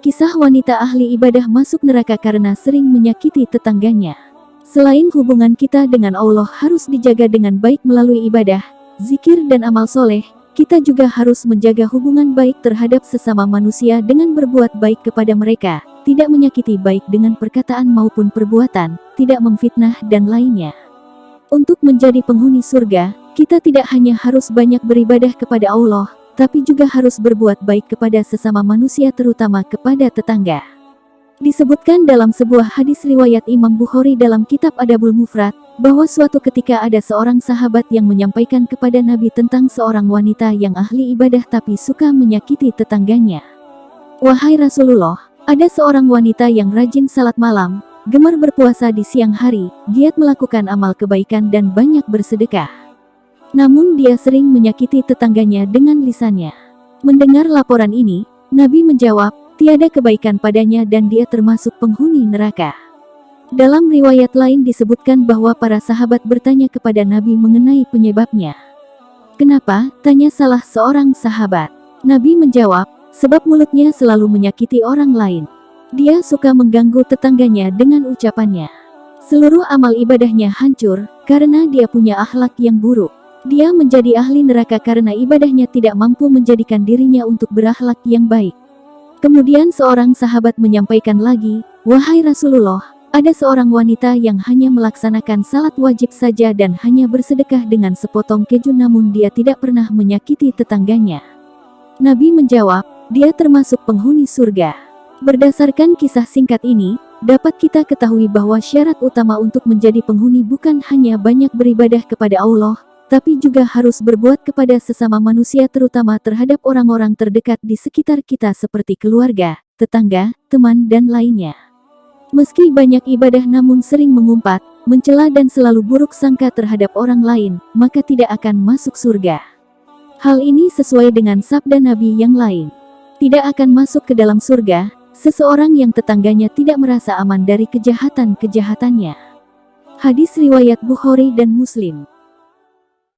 Kisah wanita ahli ibadah masuk neraka karena sering menyakiti tetangganya. Selain hubungan kita dengan Allah harus dijaga dengan baik melalui ibadah, zikir dan amal soleh, kita juga harus menjaga hubungan baik terhadap sesama manusia dengan berbuat baik kepada mereka, tidak menyakiti baik dengan perkataan maupun perbuatan, tidak memfitnah dan lainnya. Untuk menjadi penghuni surga, kita tidak hanya harus banyak beribadah kepada Allah, tapi juga harus berbuat baik kepada sesama manusia terutama kepada tetangga. Disebutkan dalam sebuah hadis riwayat Imam Bukhari dalam kitab Adabul Mufrad, bahwa suatu ketika ada seorang sahabat yang menyampaikan kepada Nabi tentang seorang wanita yang ahli ibadah tapi suka menyakiti tetangganya. Wahai Rasulullah, ada seorang wanita yang rajin salat malam, gemar berpuasa di siang hari, giat melakukan amal kebaikan dan banyak bersedekah. Namun dia sering menyakiti tetangganya dengan lisannya. Mendengar laporan ini, Nabi menjawab, tiada kebaikan padanya dan dia termasuk penghuni neraka. Dalam riwayat lain disebutkan bahwa para sahabat bertanya kepada Nabi mengenai penyebabnya. Kenapa? Tanya salah seorang sahabat. Nabi menjawab, sebab mulutnya selalu menyakiti orang lain. Dia suka mengganggu tetangganya dengan ucapannya. Seluruh amal ibadahnya hancur, karena dia punya akhlak yang buruk. Dia menjadi ahli neraka karena ibadahnya tidak mampu menjadikan dirinya untuk berakhlak yang baik. Kemudian seorang sahabat menyampaikan lagi, wahai Rasulullah, ada seorang wanita yang hanya melaksanakan salat wajib saja dan hanya bersedekah dengan sepotong keju namun dia tidak pernah menyakiti tetangganya. Nabi menjawab, dia termasuk penghuni surga. Berdasarkan kisah singkat ini, dapat kita ketahui bahwa syarat utama untuk menjadi penghuni bukan hanya banyak beribadah kepada Allah, tapi juga harus berbuat kepada sesama manusia terutama terhadap orang-orang terdekat di sekitar kita seperti keluarga, tetangga, teman dan lainnya. Meski banyak ibadah namun sering mengumpat, mencela dan selalu buruk sangka terhadap orang lain, maka tidak akan masuk surga. Hal ini sesuai dengan sabda Nabi yang lain. Tidak akan masuk ke dalam surga, seseorang yang tetangganya tidak merasa aman dari kejahatan-kejahatannya. Hadis riwayat Bukhari dan Muslim.